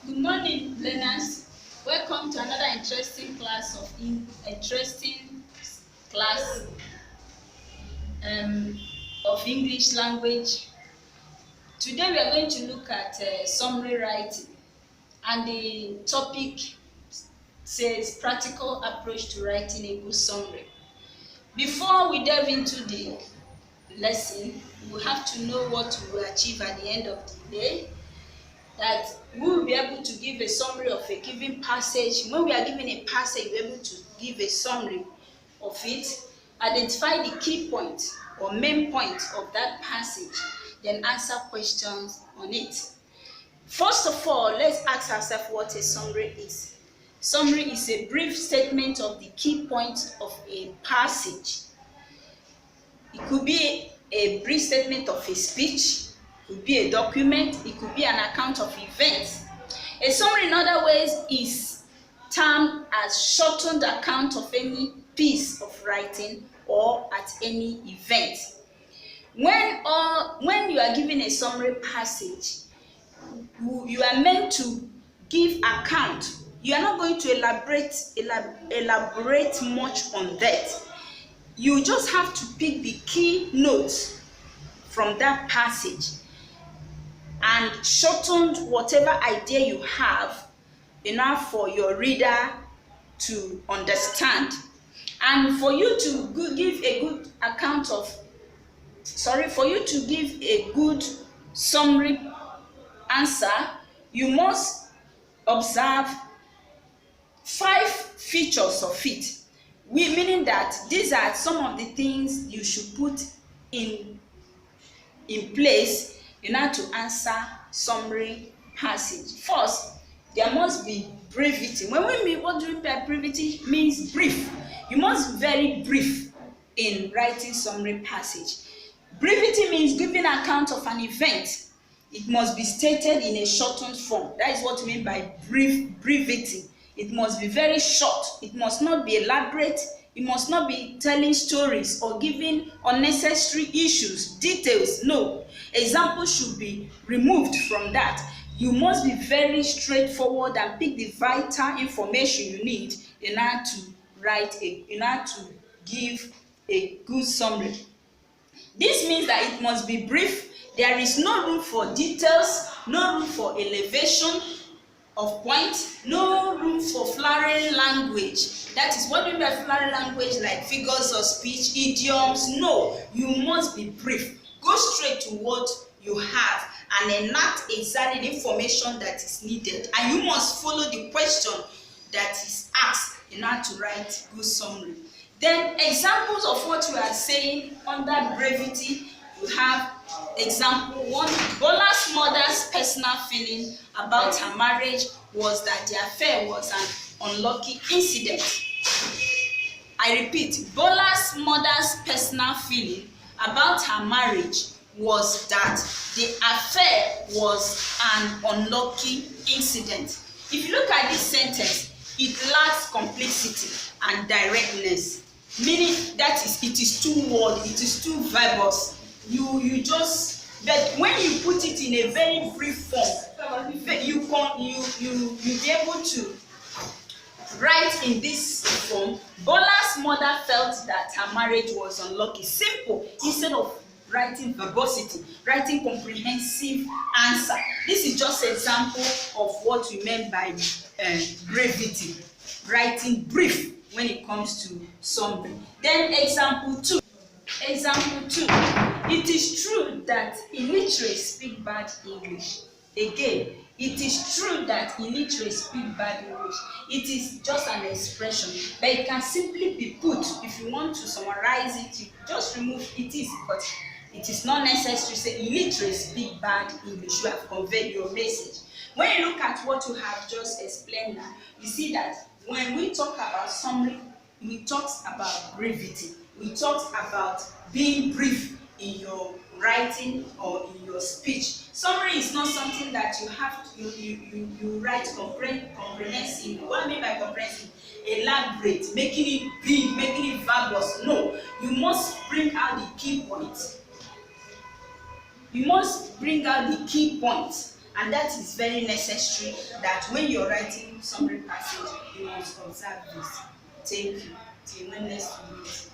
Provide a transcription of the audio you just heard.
Good morning, learners. Welcome to another interesting class of English language. Today we are going to look at summary writing, and the topic says practical approach to writing a good summary. Before we delve into the lesson, we have to know what we will achieve at the end of the day. That we will be able to give a summary of a given passage. When we are given a passage, we're able to give a summary of it, identify the key point or main point of that passage, then answer questions on it. First of all, let's ask ourselves what a summary is. Summary is a brief statement of the key points of a passage. It could be a brief statement of a speech, it could be a document, it could be an account of events. A summary, in other ways, is termed as shortened account of any piece of writing or at any event. When you are given a summary passage, you are meant to give account. You are not going to elaborate much on that. You just have to pick the key notes from that passage and shorten whatever idea you have enough for your reader to understand. And for you to give a good summary answer, you must observe 5 features of it. Meaning that these are some of the things you should put in place in order to answer summary passage. First, there must be brevity. What do we mean by brevity? Means brief. You must be very brief in writing summary passage. Brevity means giving account of an event. It must be stated in a shortened form. That is what we mean by brevity. It must be very short. It must not be elaborate. It must not be telling stories or giving unnecessary details. No. Examples should be removed from that. You must be very straightforward and pick the vital information you need in order to give a good summary. This means that it must be brief. There is no room for details, no room for elevation of point, no room for flowery language. That is what we mean by flowery language, like figures of speech, idioms. No, you must be brief. Go straight to what you have and enact exactly the information that is needed. And you must follow the question that is asked in order to write good summary. Then examples of what we are saying under brevity, you have example 1. Bola's mother's personal feeling about her marriage was that the affair was an unlucky incident. I repeat, Bola's mother's personal feeling about her marriage was that the affair was an unlucky incident. If you look at this sentence, it lacks complexity and directness, meaning that it is too word, it is too verbose. But when you put it in a very brief form, you be able to write in this form. Bola's mother felt that her marriage was unlucky. Simple. Instead of writing verbosity, writing comprehensive answer. This is just an example of what we meant by brevity. Writing brief when it comes to summary. Then example 2. It is true that illiterates speak bad English. Again, it is true that illiterates speak bad English. It is just an expression, but it can simply be put. If you want to summarize it, you just remove it is, but it is not necessary to say illiterates speak bad English. You have conveyed your message. When you look at what you have just explained now, you see that when we talk about summary, we talk about brevity. We talked about being brief in your writing or in your speech. Summary is not something that you have to you write comprehensive. What I mean by comprehensive? Elaborate, making it big, making it verbose. No, you must bring out the key points. You must bring out the key points And that is very necessary that when you're writing summary passage, you must observe this. Thank you. Till when next we meet.